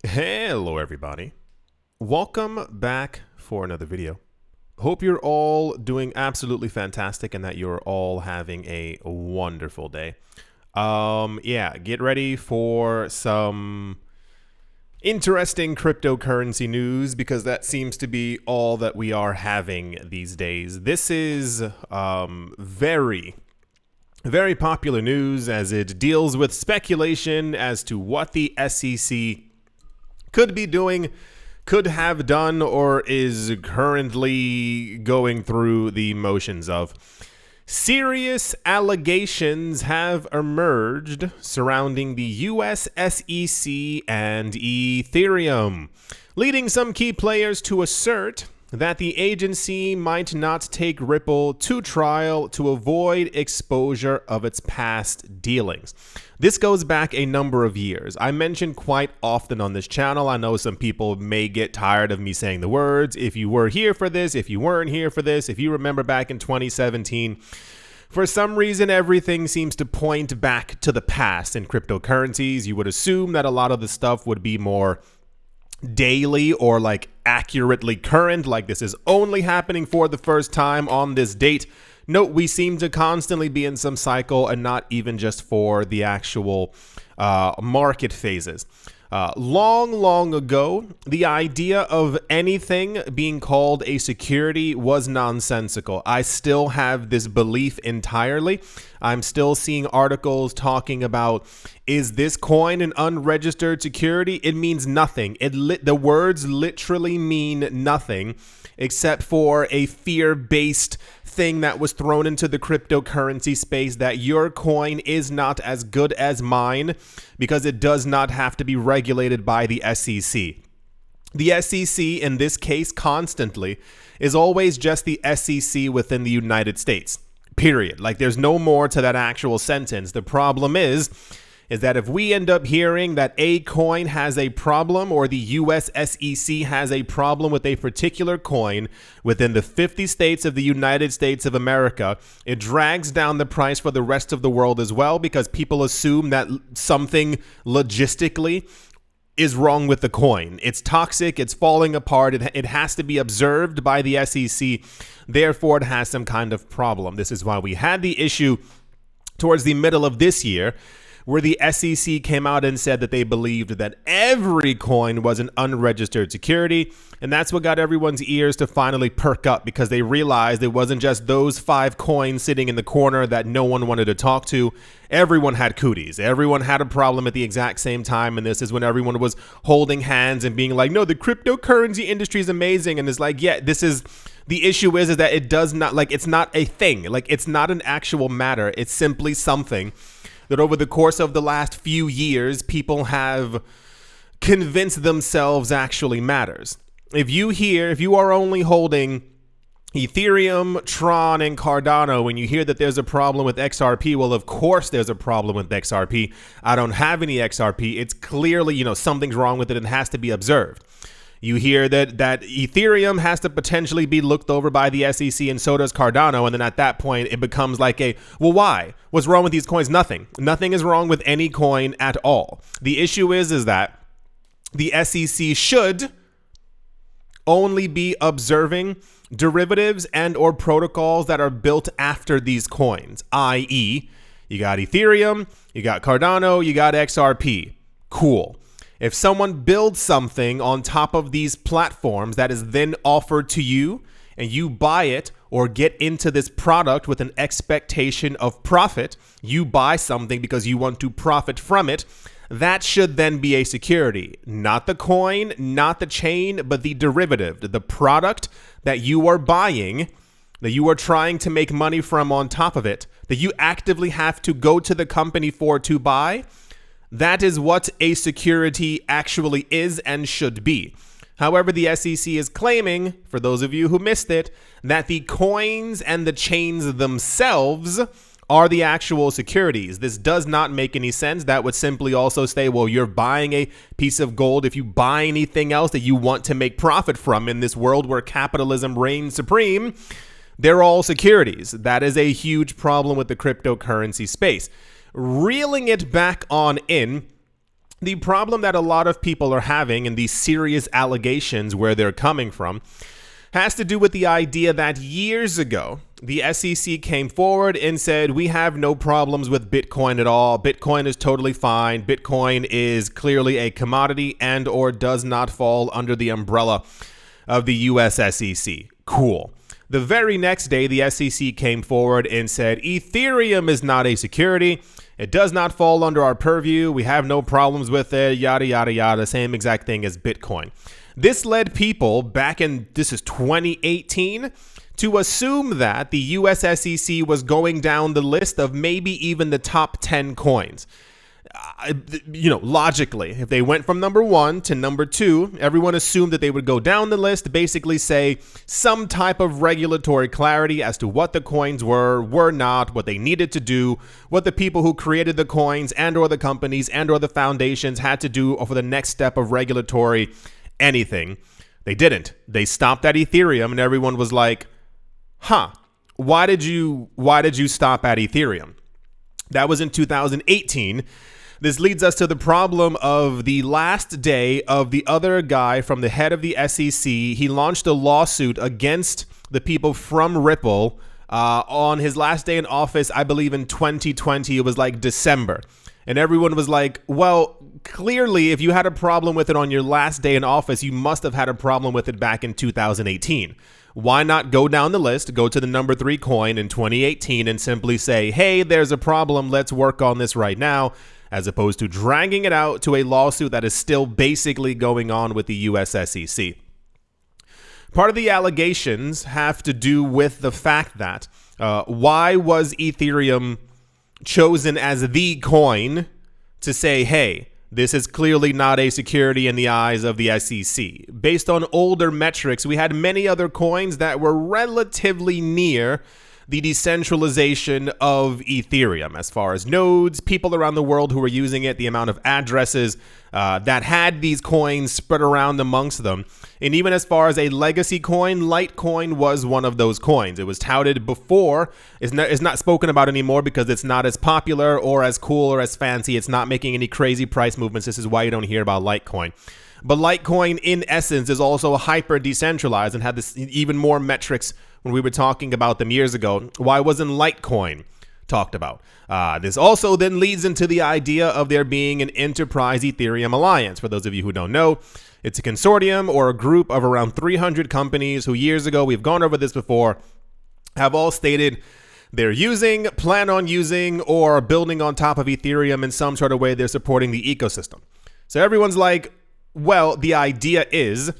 Hello everybody. Welcome back for another video. Hope you're all doing absolutely fantastic and that you're all having a wonderful day. Get ready for some interesting cryptocurrency news because that seems to be all that we are having these days. This is very popular news as it deals with speculation as to what the SEC could be doing, could have done, or is currently going through the motions of. Serious allegations have emerged surrounding the US SEC and Ethereum, leading some key players to assert that the agency might not take Ripple to trial to avoid exposure of its past dealings. This goes back a number of years. I mention quite often on this channel. I know some people may get tired of me saying the words. If you were here for this, if you weren't here for this, if you remember back in 2017, for some reason, everything seems to point back to the past in cryptocurrencies. You would assume that a lot of the stuff would be more daily or like accurately current, like this is only happening for the first time on this date. Note, we seem to constantly be in some cycle and not even just for the actual market phases. Long ago, the idea of anything being called a security was nonsensical. I still have this belief entirely. I'm still seeing articles talking about, is this coin an unregistered security? It means nothing. The words literally mean nothing except for a fear-based thing that was thrown into the cryptocurrency space that your coin is not as good as mine because it does not have to be regulated by the SEC. The SEC, in this case, constantly, is always just the SEC within the United States, period. Like, there's no more to that actual sentence. The problem is that if we end up hearing that a coin has a problem or the US SEC has a problem with a particular coin within the 50 states of the United States of America, it drags down the price for the rest of the world as well because people assume that something logistically is wrong with the coin. It's toxic, it's falling apart, it has to be observed by the SEC, therefore it has some kind of problem. This is why we had the issue towards the middle of this year where the SEC came out and said that they believed that every coin was an unregistered security. And that's what got everyone's ears to finally perk up because they realized it wasn't just those 5 coins sitting in the corner that no one wanted to talk to. Everyone had cooties. Everyone had a problem at the exact same time. And this is when everyone was holding hands and being like, no, the cryptocurrency industry is amazing. And it's like, yeah, this is... The issue is that it does not, like, it's not a thing. Like, it's not an actual matter. It's simply something that over the course of the last few years, people have convinced themselves actually matters. If you are only holding Ethereum, Tron, and Cardano, and you hear that there's a problem with XRP, well, of course there's a problem with XRP. I don't have any XRP. It's clearly, something's wrong with it and has to be observed. You hear that Ethereum has to potentially be looked over by the SEC and so does Cardano. And then at that point, it becomes like well, why? What's wrong with these coins? Nothing. Nothing is wrong with any coin at all. The issue is that the SEC should only be observing derivatives and or protocols that are built after these coins, i.e., you got Ethereum, you got Cardano, you got XRP. Cool. If someone builds something on top of these platforms that is then offered to you and you buy it or get into this product with an expectation of profit, you buy something because you want to profit from it, that should then be a security. Not the coin, not the chain, but the derivative, the product that you are buying, that you are trying to make money from on top of it, that you actively have to go to the company for to buy. That is what a security actually is and should be. However, the SEC is claiming, for those of you who missed it, that the coins and the chains themselves are the actual securities. This does not make any sense. That would simply also say, well, you're buying a piece of gold. If you buy anything else that you want to make profit from in this world where capitalism reigns supreme, they're all securities. That is a huge problem with the cryptocurrency space. Reeling it back on in, The problem that a lot of people are having, and these serious allegations where they're coming from, has to do with the idea that years ago, the SEC came forward and said, we have no problems with Bitcoin at all. Bitcoin is totally fine. Bitcoin is clearly a commodity and or does not fall under the umbrella of the US SEC. Cool. The very next day, the SEC came forward and said, Ethereum is not a security. It does not fall under our purview. We have no problems with it, yada, yada, yada. Same exact thing as Bitcoin. This led people back in, this is 2018, to assume that the US SEC was going down the list of maybe even the top 10 coins. Logically, if they went from number 1 to number 2, everyone assumed that they would go down the list, basically say some type of regulatory clarity as to what the coins were not, what they needed to do, what the people who created the coins and or the companies and or the foundations had to do for the next step of regulatory anything. They didn't. They stopped at Ethereum, and everyone was like, why did you stop at Ethereum? That was in 2018. This leads us to the problem of the last day of the other guy from the head of the SEC. He launched a lawsuit against the people from Ripple on his last day in office, I believe in 2020. It was like December. And everyone was like, well, clearly, if you had a problem with it on your last day in office, you must have had a problem with it back in 2018. Why not go down the list, go to the number 3 coin in 2018 and simply say, hey, there's a problem. Let's work on this right now, as opposed to dragging it out to a lawsuit that is still basically going on with the US SEC. Part of the allegations have to do with the fact that why was Ethereum chosen as the coin to say, hey, this is clearly not a security in the eyes of the SEC. Based on older metrics, we had many other coins that were relatively near the decentralization of Ethereum, as far as nodes, people around the world who were using it, the amount of addresses that had these coins spread around amongst them. And even as far as a legacy coin, Litecoin was one of those coins. It was touted before. It's not spoken about anymore because it's not as popular or as cool or as fancy. It's not making any crazy price movements. This is why you don't hear about Litecoin. But Litecoin, in essence, is also hyper decentralized and had this even more metrics when we were talking about them years ago. Why wasn't Litecoin talked about? This also then leads into the idea of there being an enterprise Ethereum alliance. For those of you who don't know, it's a consortium or a group of around 300 companies who years ago, we've gone over this before, have all stated they're using, plan on using, or building on top of Ethereum in some sort of way. They're supporting the ecosystem. So everyone's like, well, the idea is,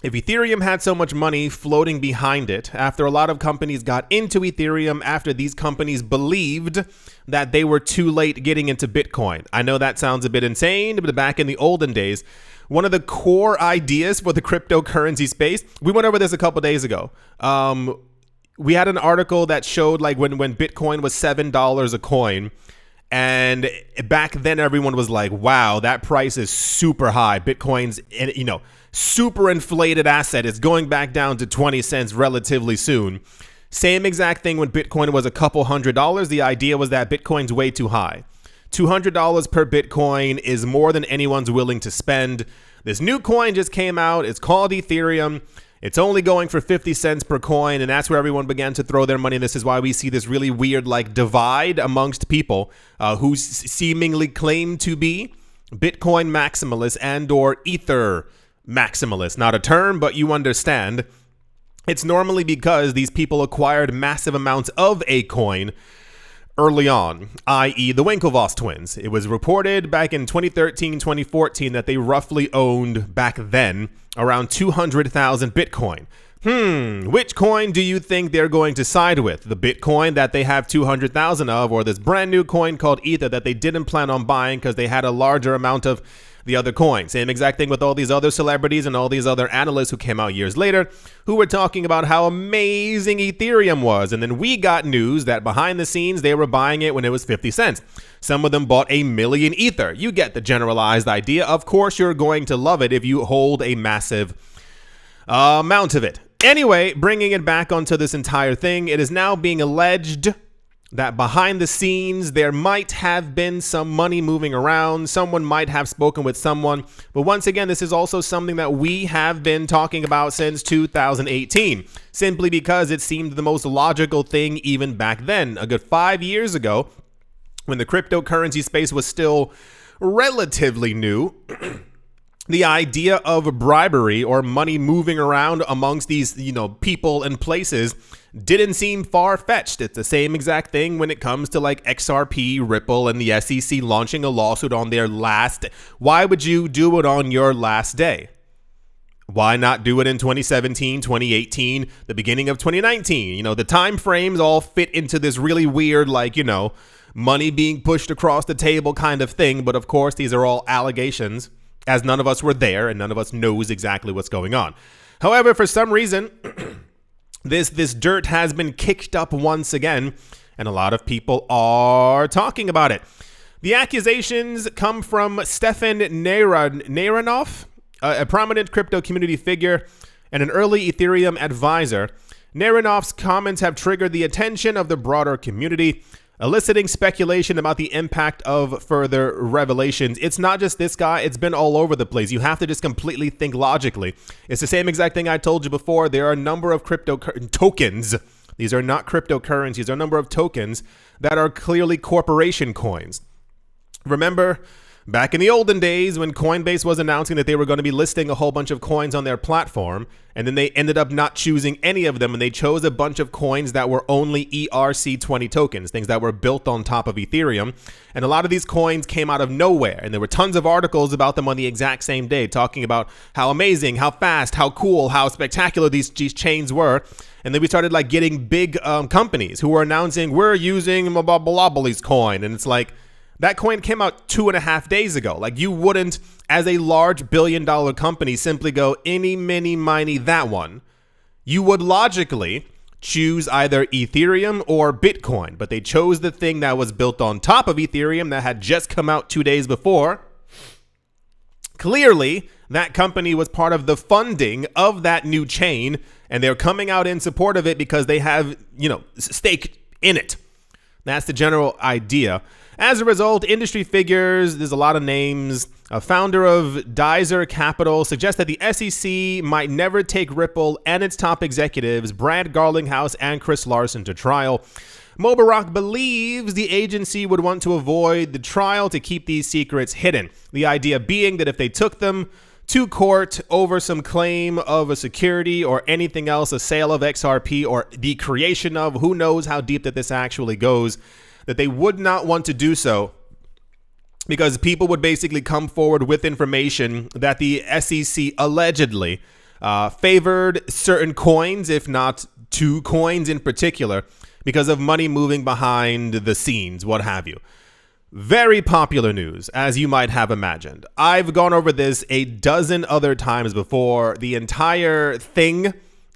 if Ethereum had so much money floating behind it, after a lot of companies got into Ethereum, after these companies believed that they were too late getting into Bitcoin. I know that sounds a bit insane, but back in the olden days, one of the core ideas for the cryptocurrency space, we went over this a couple days ago. We had an article that showed like when Bitcoin was $7 a coin. And back then, everyone was like, wow, that price is super high. Bitcoin's, super inflated asset is going back down to 20 cents relatively soon. Same exact thing when Bitcoin was a couple $100. The idea was that Bitcoin's way too high. $200 per Bitcoin is more than anyone's willing to spend. This new coin just came out. It's called Ethereum. It's only going for 50 cents per coin, and that's where everyone began to throw their money. This is why we see this really weird divide amongst people who seemingly claim to be Bitcoin maximalists and or Ether maximalists. Not a term, but you understand. It's normally because these people acquired massive amounts of a coin early on, i.e. the Winklevoss twins. It was reported back in 2013, 2014 that they roughly owned back then around 200,000 Bitcoin. Which coin do you think they're going to side with? The Bitcoin that they have 200,000 of, or this brand new coin called Ether that they didn't plan on buying because they had a larger amount of the other coin? Same exact thing with all these other celebrities and all these other analysts who came out years later who were talking about how amazing Ethereum was. And then we got news that behind the scenes, they were buying it when it was 50 cents. Some of them bought 1 million Ether. You get the generalized idea. Of course, you're going to love it if you hold a massive amount of it. Anyway, bringing it back onto this entire thing, it is now being alleged that behind the scenes there might have been some money moving around. Someone might have spoken with someone. But once again, this is also something that we have been talking about since 2018, simply because it seemed the most logical thing even back then. A good 5 years ago, when the cryptocurrency space was still relatively new, the idea of bribery or money moving around amongst these, people and places didn't seem far-fetched. It's the same exact thing when it comes to like XRP, Ripple, and the SEC launching a lawsuit on their last day. Why would you do it on your last day? Why not do it in 2017, 2018, the beginning of 2019? The time frames all fit into this really weird, money being pushed across the table kind of thing. But of course, these are all allegations, as none of us were there and none of us knows exactly what's going on. However, for some reason, this dirt has been kicked up once again, and a lot of people are talking about it. The accusations come from Stefan Naranov, a prominent crypto community figure and an early Ethereum advisor. Naranov's comments have triggered the attention of the broader community, eliciting speculation about the impact of further revelations. It's not just this guy, it's been all over the place. You have to just completely think logically. It's the same exact thing I told you before. There are a number of crypto tokens. These are not cryptocurrencies. There are a number of tokens that are clearly corporation coins. Remember, back in the olden days when Coinbase was announcing that they were going to be listing a whole bunch of coins on their platform, and then they ended up not choosing any of them, and they chose a bunch of coins that were only ERC20 tokens, things that were built on top of Ethereum. And a lot of these coins came out of nowhere, and there were tons of articles about them on the exact same day, talking about how amazing, how fast, how cool, how spectacular these chains were. And then we started getting big companies who were announcing, we're using Monopoly's coin, and it's like, that coin came out 2.5 days ago. You wouldn't, as a large billion-dollar company, simply go any, mini, miny, that one. You would logically choose either Ethereum or Bitcoin, but they chose the thing that was built on top of Ethereum that had just come out 2 days before. Clearly, that company was part of the funding of that new chain, and they're coming out in support of it because they have, stake in it. That's the general idea. As a result, industry figures, there's a lot of names. A founder of Dizer Capital suggests that the SEC might never take Ripple and its top executives, Brad Garlinghouse and Chris Larson, to trial. Mobarak believes the agency would want to avoid the trial to keep these secrets hidden. The idea being that if they took them to court over some claim of a security or anything else, a sale of XRP or the creation of, who knows how deep that this actually goes, that they would not want to do so because people would basically come forward with information that the SEC allegedly favored certain coins, if not two coins in particular, because of money moving behind the scenes, what have you. Very popular news, as you might have imagined. I've gone over this a dozen other times before. The entire thing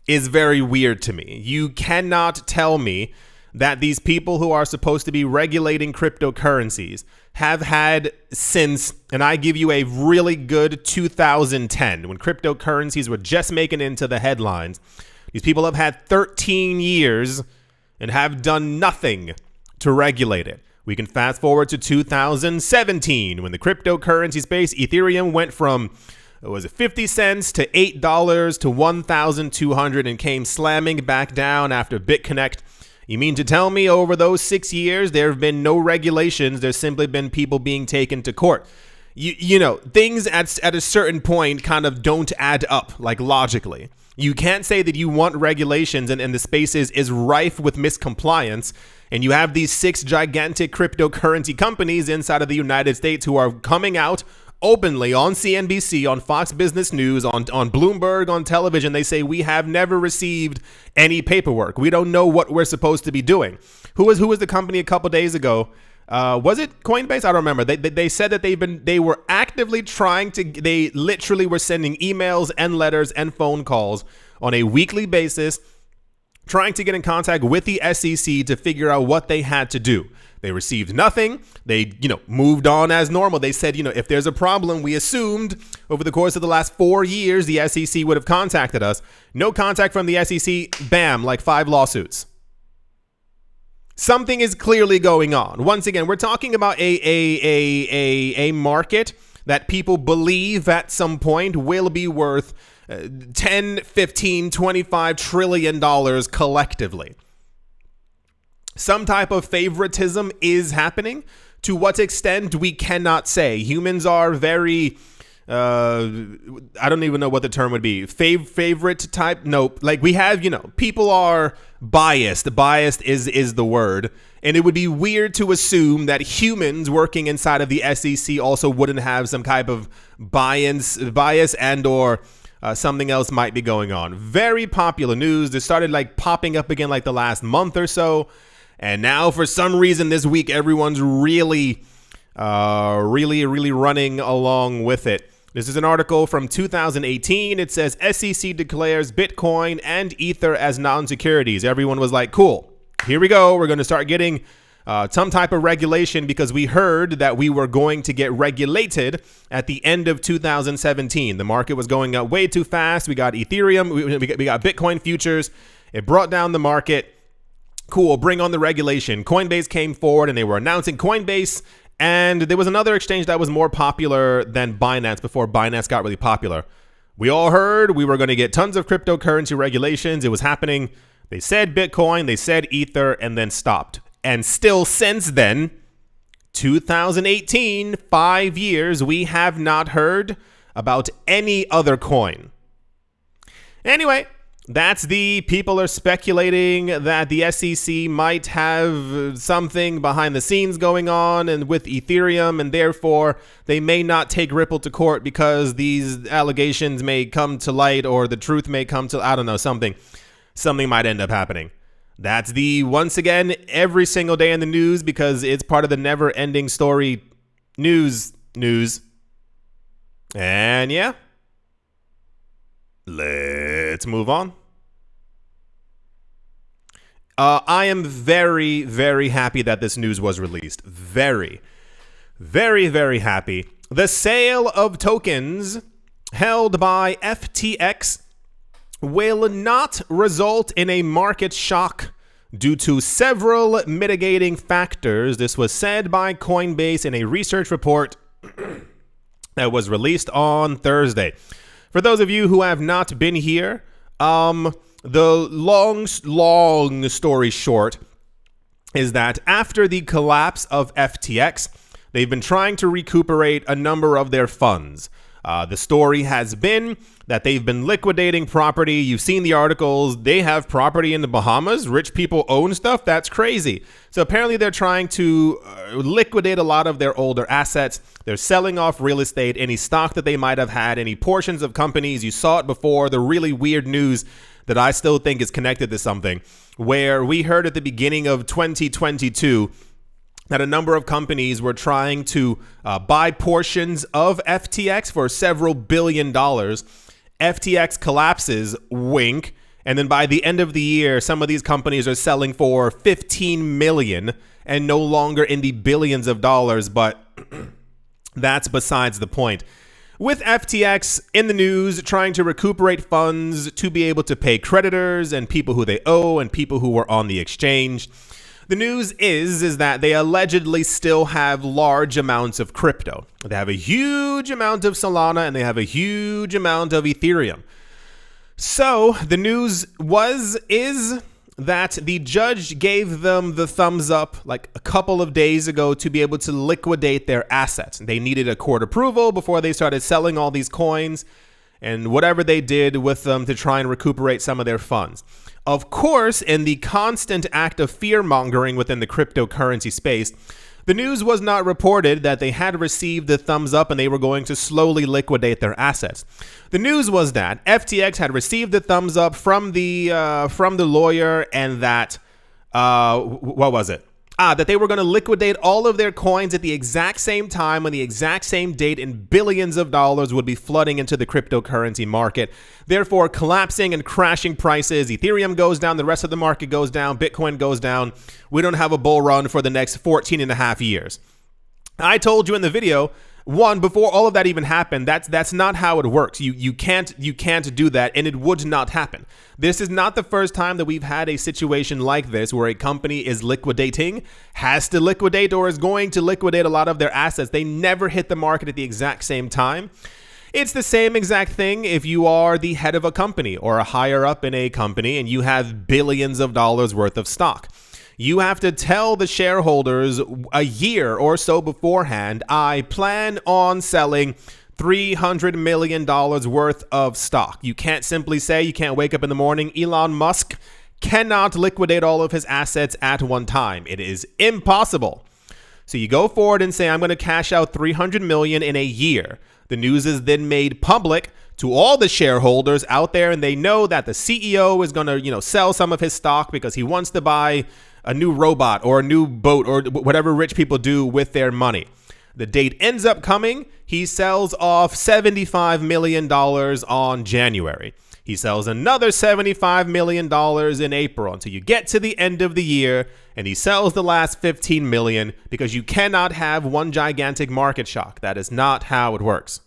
is very weird to me. You cannot tell me that these people who are supposed to be regulating cryptocurrencies have had since, and I give you a really good 2010, when cryptocurrencies were just making it into the headlines. These people have had 13 years and have done nothing to regulate it. We can fast forward to 2017, when the cryptocurrency space, Ethereum went from, was it 50 cents to $8 to 1,200 and came slamming back down after BitConnect. You mean to tell me over those 6 years there have been no regulations? There's simply been people being taken to court. Things at a certain point kind of don't add up, logically. You can't say that you want regulations and the space is rife with miscompliance, and you have these 6 gigantic cryptocurrency companies inside of the United States who are coming out openly on CNBC, on Fox Business News, on Bloomberg, on television. They say, we have never received any paperwork. We don't know what we're supposed to be doing. Who was the company a couple days ago? Was it Coinbase? I don't remember. They said that they were actively trying to, they literally were sending emails and letters and phone calls on a weekly basis, trying to get in contact with the SEC to figure out what they had to do. They received nothing. They, moved on as normal. They said, if there's a problem, we assumed over the course of the last 4 years, the SEC would have contacted us. No contact from the SEC. Bam, 5 lawsuits. Something is clearly going on. Once again, we're talking about a market that people believe at some point will be worth 10, 15, 25 trillion dollars collectively. Some type of favoritism is happening. To what extent, we cannot say. Humans are very, I don't even know what the term would be. Favorite type? Nope. Like we have, people are biased. Biased is the word. And it would be weird to assume that humans working inside of the SEC also wouldn't have some type of bias and or something else might be going on. Very popular news. This started like popping up again like the last month or so. And now for some reason this week, everyone's really running along with it. This is an article from 2018. It says SEC declares Bitcoin and Ether as non-securities. Everyone was like, cool, here we go. We're going to start getting some type of regulation because we heard that we were going to get regulated at the end of 2017. The market was going up way too fast. We got Ethereum. We got Bitcoin futures. It brought down the market. Cool, bring on the regulation. Coinbase came forward and they were announcing Coinbase. And there was another exchange that was more popular than Binance before Binance got really popular. We all heard we were going to get tons of cryptocurrency regulations. It was happening. They said Bitcoin, they said Ether, and then stopped. And still since then, 2018, 5 years, we have not heard about any other coin. Anyway, that's the people are speculating that the SEC might have something behind the scenes going on and with Ethereum, and therefore they may not take Ripple to court because these allegations may come to light or the truth may come to, I don't know, something might end up happening. That's the, once again, every single day in the news because it's part of the never ending story news. And yeah. Let's move on. I am very, very happy that this news was released. Very, very, very happy. The sale of tokens held by FTX will not result in a market shock due to several mitigating factors. This was said by Coinbase in a research report that was released on Thursday. For those of you who have not been here, the long story short is that after the collapse of FTX, they've been trying to recuperate a number of their funds. The story has been that they've been liquidating property. You've seen the articles. They have property in the Bahamas. Rich people own stuff. That's crazy. So apparently they're trying to liquidate a lot of their older assets. They're selling off real estate, any stock that they might have had, any portions of companies. You saw it before. The really weird news that I still think is connected to something, where we heard at the beginning of 2022 that a number of companies were trying to buy portions of FTX for several $billion. FTX collapses, wink, and then by the end of the year, some of these companies are selling for 15 million and no longer in the billions of dollars, but that's besides the point. With FTX in the news, trying to recuperate funds to be able to pay creditors and people who they owe and people who were on the exchange, the news is that they allegedly still have large amounts of crypto. They have a huge amount of Solana and they have a huge amount of Ethereum. So the news is that the judge gave them the thumbs up like a couple of days ago to be able to liquidate their assets. They needed a court approval before they started selling all these coins and whatever they did with them to try and recuperate some of their funds. Of course, in the constant act of fear-mongering within the cryptocurrency space, the news was not reported that they had received the thumbs up and they were going to slowly liquidate their assets. The news was that FTX had received the thumbs up from the lawyer and that, what was it? That they were going to liquidate all of their coins at the exact same time on the exact same date, and billions of dollars would be flooding into the cryptocurrency market, therefore collapsing and crashing prices. Ethereum goes down, the rest of the market goes down, Bitcoin goes down. We don't have a bull run for the next 14 and a half years. I told you in the video One, before all of that even happened, that's not how it works. You can't do that, and it would not happen. This is not the first time that we've had a situation like this where a company is liquidating, has to liquidate, or is going to liquidate a lot of their assets. They never hit the market at the exact same time. It's the same exact thing if you are the head of a company or a higher up in a company and you have billions of dollars worth of stock. You have to tell the shareholders a year or so beforehand, I plan on selling $300 million worth of stock. You can't simply say, you can't wake up in the morning, Elon Musk cannot liquidate all of his assets at one time. It is impossible. So you go forward and say, I'm going to cash out $300 million in a year. The news is then made public to all the shareholders out there, and they know that the CEO is going to, sell some of his stock because he wants to buy a new robot or a new boat or whatever rich people do with their money. The date ends up coming. He sells off $75 million on January. He sells another $75 million in April until you get to the end of the year, and he sells the last $15 million because you cannot have one gigantic market shock. That is not how it works.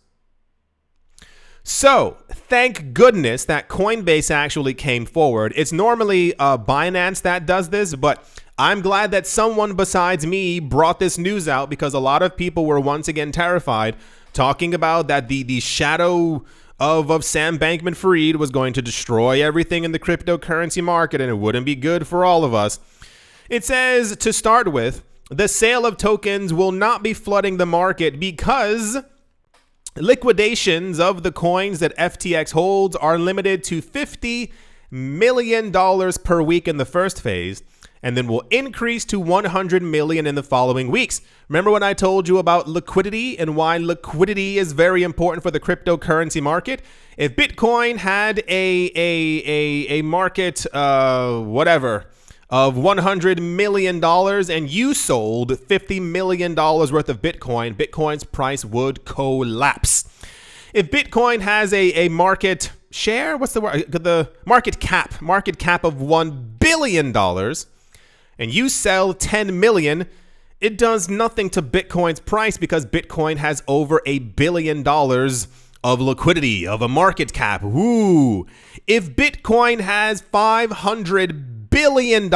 So, thank goodness that Coinbase actually came forward. It's normally Binance that does this, but I'm glad that someone besides me brought this news out because a lot of people were once again terrified, talking about that the shadow of Sam Bankman-Fried was going to destroy everything in the cryptocurrency market and it wouldn't be good for all of us. It says, to start with, the sale of tokens will not be flooding the market because liquidations of the coins that FTX holds are limited to $50 million per week in the first phase, and then will increase to $100 million in the following weeks. Remember when I told you about liquidity and why liquidity is very important for the cryptocurrency market? If Bitcoin had a market, of $100 million and you sold $50 million worth of Bitcoin, Bitcoin's price would collapse. If Bitcoin has a market share, what's the word? The market cap of $1 billion, and you sell 10 million, it does nothing to Bitcoin's price because Bitcoin has over $1 billion of liquidity, of a market cap. Ooh. If Bitcoin has $500 billion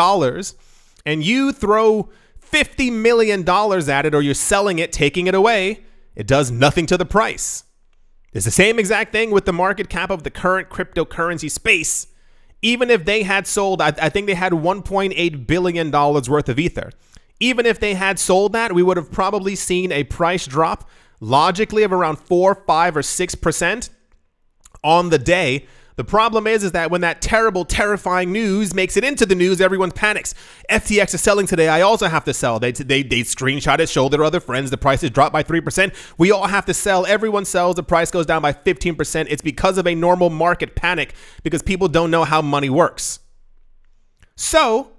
and you throw $50 million at it, or you're selling it, taking it away, it does nothing to the price. It's the same exact thing with the market cap of the current cryptocurrency space. Even if they had sold, I think they had $1.8 billion worth of Ether. Even if they had sold that, we would have probably seen a price drop logically of around 4, 5, or 6% on the day. The problem is that when that terrible, terrifying news makes it into the news, everyone panics. FTX is selling today. I also have to sell. They screenshot it, show their other friends. The price has dropped by 3%. We all have to sell. Everyone sells. The price goes down by 15%. It's because of a normal market panic because people don't know how money works. So,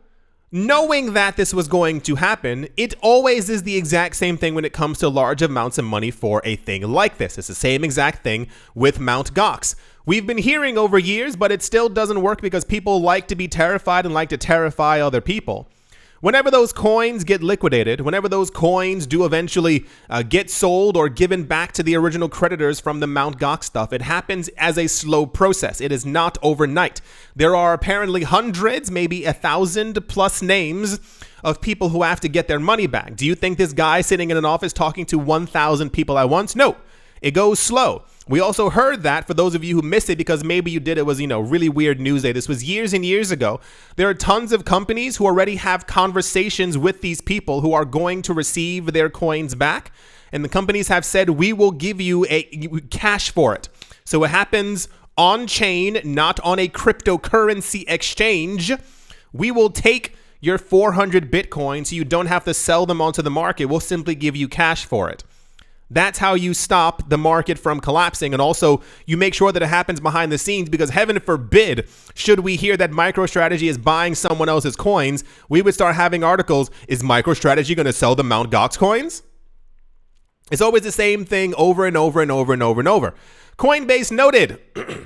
knowing that this was going to happen, it always is the exact same thing when it comes to large amounts of money for a thing like this. It's the same exact thing with Mt. Gox. We've been hearing over years, but it still doesn't work because people like to be terrified and like to terrify other people. Whenever those coins get liquidated, whenever those coins do eventually get sold or given back to the original creditors from the Mt. Gox stuff, it happens as a slow process. It is not overnight. There are apparently hundreds, maybe 1,000 plus names of people who have to get their money back. Do you think this guy sitting in an office talking to 1,000 people at once? No, it goes slow. We also heard that, for those of you who missed it because maybe you did, it was, really weird news day. This was years and years ago. There are tons of companies who already have conversations with these people who are going to receive their coins back. And the companies have said, we will give you cash for it. So it happens on chain, not on a cryptocurrency exchange. We will take your 400 Bitcoin so you don't have to sell them onto the market. We'll simply give you cash for it. That's how you stop the market from collapsing. And also, you make sure that it happens behind the scenes because heaven forbid, should we hear that MicroStrategy is buying someone else's coins, we would start having articles, is MicroStrategy going to sell the Mt. Gox coins? It's always the same thing over and over and over and over and over. Coinbase noted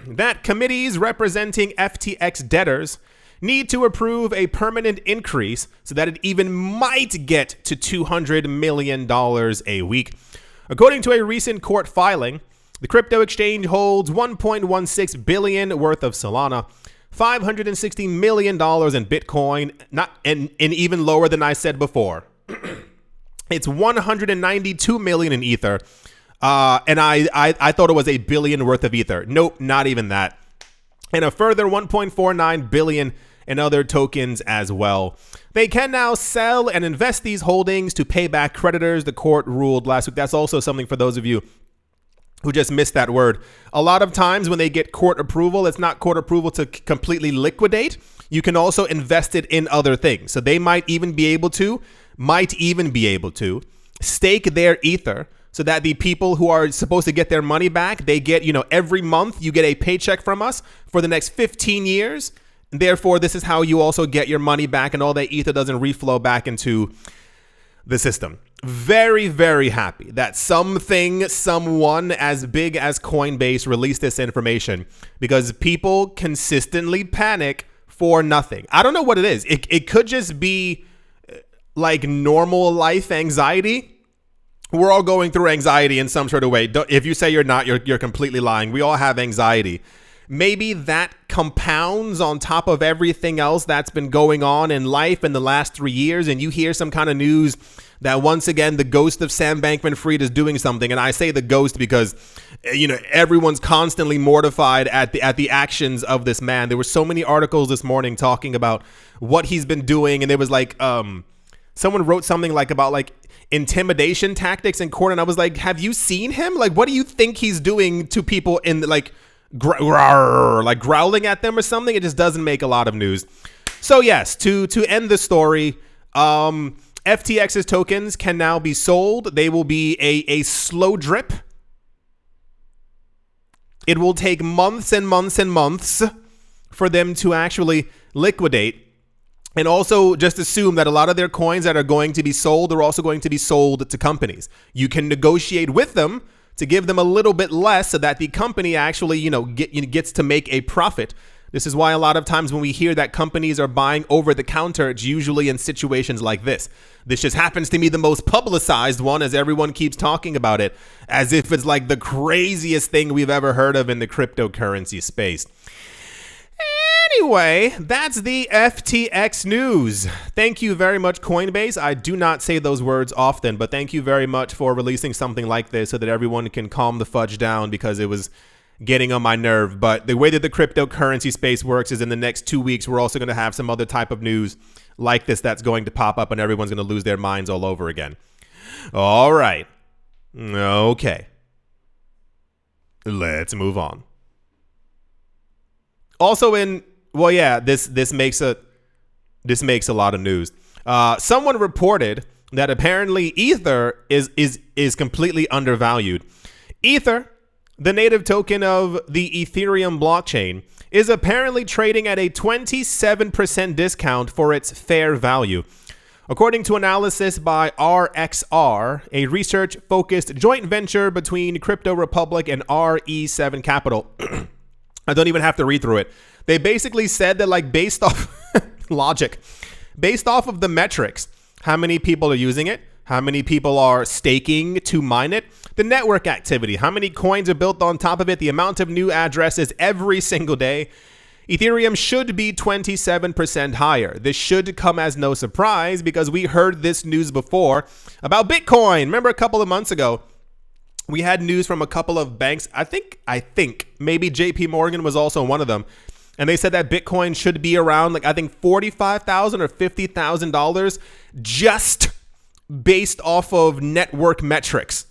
that committees representing FTX debtors need to approve a permanent increase so that it even might get to $200 million a week. According to a recent court filing, the crypto exchange holds $1.16 billion worth of Solana, $560 million in Bitcoin, and even lower than I said before. It's 192 million in Ether. And I thought it was $1 billion worth of Ether. Nope, not even that. And a further 1.49 billion in other tokens as well. They can now sell and invest these holdings to pay back creditors, the court ruled last week. That's also something for those of you who just missed that word. A lot of times when they get court approval, it's not court approval to completely liquidate. You can also invest it in other things. So they might even be able to stake their Ether so that the people who are supposed to get their money back, they get, every month you get a paycheck from us for the next 15 years. Therefore, this is how you also get your money back and all that Ether doesn't reflow back into the system. Very, very happy that someone as big as Coinbase released this information, because people consistently panic for nothing. I don't know what it is. It could just be like normal life anxiety. We're all going through anxiety in some sort of way. If you say you're not, you're completely lying. We all have anxiety. Maybe that compounds on top of everything else that's been going on in life in the last 3 years, and you hear some kind of news that once again the ghost of Sam Bankman-Fried is doing something. And I say the ghost because everyone's constantly mortified at the actions of this man. There were so many articles this morning talking about what he's been doing, and there was like someone wrote something like about like intimidation tactics in court, and I was like, have you seen him? Like, what do you think he's doing to people in like growling at them or something? It just doesn't make a lot of news. So yes, to end the story, FTX's tokens can now be sold. They will be a slow drip. It will take months and months and months for them to actually liquidate. And also just assume that a lot of their coins that are going to be sold are also going to be sold to companies. You can negotiate with them to give them a little bit less so that the company actually, gets to make a profit. This is why a lot of times when we hear that companies are buying over the counter, it's usually in situations like this. This just happens to be the most publicized one, as everyone keeps talking about it, as if it's like the craziest thing we've ever heard of in the cryptocurrency space. Anyway, that's the FTX news. Thank you very much, Coinbase. I do not say those words often, but thank you very much for releasing something like this so that everyone can calm the fudge down, because it was getting on my nerve. But the way that the cryptocurrency space works is in the next 2 weeks, we're also going to have some other type of news like this that's going to pop up, and everyone's going to lose their minds all over again. All right. Okay. Let's move on. Also this makes a lot of news. Someone reported that apparently Ether is completely undervalued. Ether, the native token of the Ethereum blockchain, is apparently trading at a 27% discount for its fair value. According to analysis by RXR, a research-focused joint venture between Crypto Republic and RE7 Capital. I don't even have to read through it. They basically said that, like, based off logic, based off of the metrics, how many people are using it, how many people are staking to mine it, the network activity, how many coins are built on top of it, the amount of new addresses every single day, Ethereum should be 27% higher. This should come as no surprise, because we heard this news before about Bitcoin. Remember a couple of months ago, we had news from a couple of banks. I think maybe JP Morgan was also one of them. And they said that Bitcoin should be around, like, I think $45,000 or $50,000 just based off of network metrics.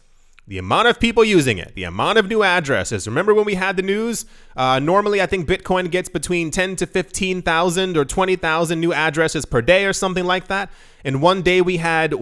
The amount of people using it, the amount of new addresses. Remember when we had the news? Normally, I think Bitcoin gets between 10 to 15,000 or 20,000 new addresses per day or something like that. And one day we had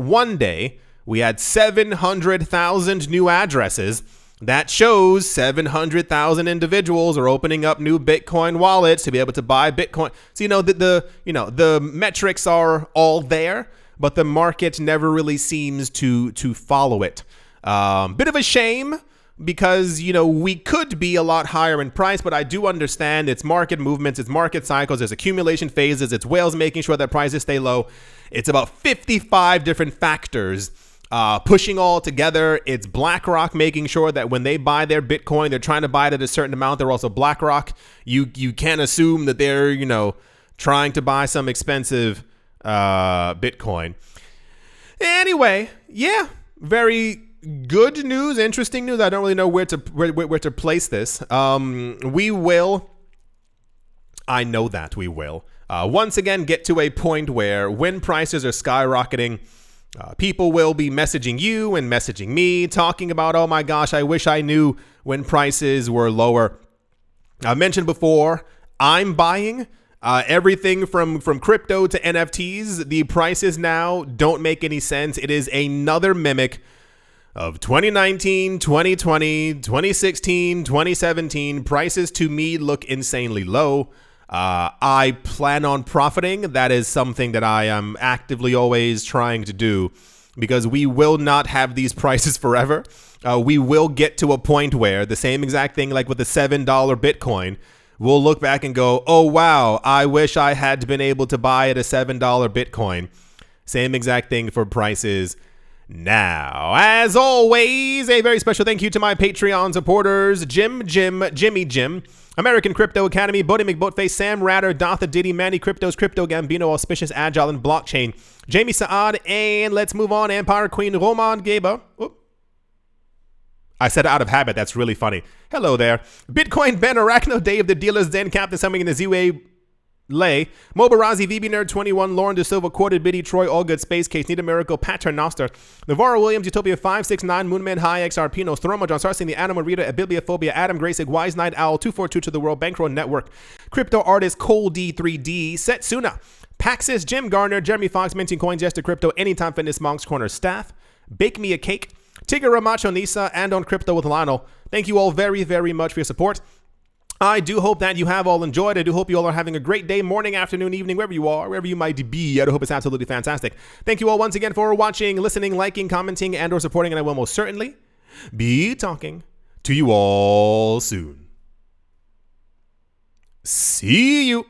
700,000 new addresses. That shows 700,000 individuals are opening up new Bitcoin wallets to be able to buy Bitcoin. So, the metrics are all there, but the market never really seems to follow it. Bit of a shame, because, we could be a lot higher in price, but I do understand it's market movements, it's market cycles, there's accumulation phases, it's whales making sure that prices stay low. It's about 55 different factors pushing all together. It's BlackRock making sure that when they buy their Bitcoin, they're trying to buy it at a certain amount. They're also BlackRock. You can't assume that they're, you know, trying to buy some expensive Bitcoin. Anyway, yeah, very good news, interesting news. I don't really know where to place this. We will. I know that we will once again get to a point where when prices are skyrocketing, people will be messaging you and messaging me, talking about, oh my gosh, I wish I knew when prices were lower. I mentioned before, I'm buying everything from crypto to NFTs. The prices now don't make any sense. It is another mimic of 2019, 2020, 2016, 2017. Prices to me look insanely low. I plan on profiting. That is something that I am actively always trying to do, because we will not have these prices forever. We will get to a point where the same exact thing like with the $7 Bitcoin, we'll look back and go, oh, wow, I wish I had been able to buy at a $7 Bitcoin. Same exact thing for prices now. As always, a very special thank you to my Patreon supporters, Jimmy Jim, American Crypto Academy, Bodie McBoatface, Sam Ratter, Dotha Diddy, Manny Cryptos, Crypto Gambino, Auspicious Agile and Blockchain, Jamie Saad, and let's move on, Empire Queen, Roman Gaber. Oop. I said out of habit. That's really funny. Hello there. Bitcoin Ben, Arachno, Dave, the Dealer's Den, Captain Summing in the Z-Way, Lay, Mobarazi, VB Nerd 21, Lauren De Silva, Quoted Biddy, Troy, All Good, Space Case, Need a Miracle, Pattern Noster, Navarro Williams, Utopia 569, Moonman High, XRP, Nostromo, John Sarsin, The Animal Reader, Bibliophobia, Adam Gracig, Wise Night Owl, 242 to the World, Bankroll Network, Crypto Artist, Cole D3D, Setsuna, Paxis, Jim Garner, Jeremy Fox, Minting Coins, Jester Crypto, Anytime Fitness, Monk's Corner Staff, Bake Me a Cake, Tigger Ramacho Nisa, and on Crypto with Lionel. Thank you all very, very much for your support. I do hope that you have all enjoyed. I do hope you all are having a great day, morning, afternoon, evening, wherever you are, wherever you might be. I do hope it's absolutely fantastic. Thank you all once again for watching, listening, liking, commenting, and or supporting, and I will most certainly be talking to you all soon. See you.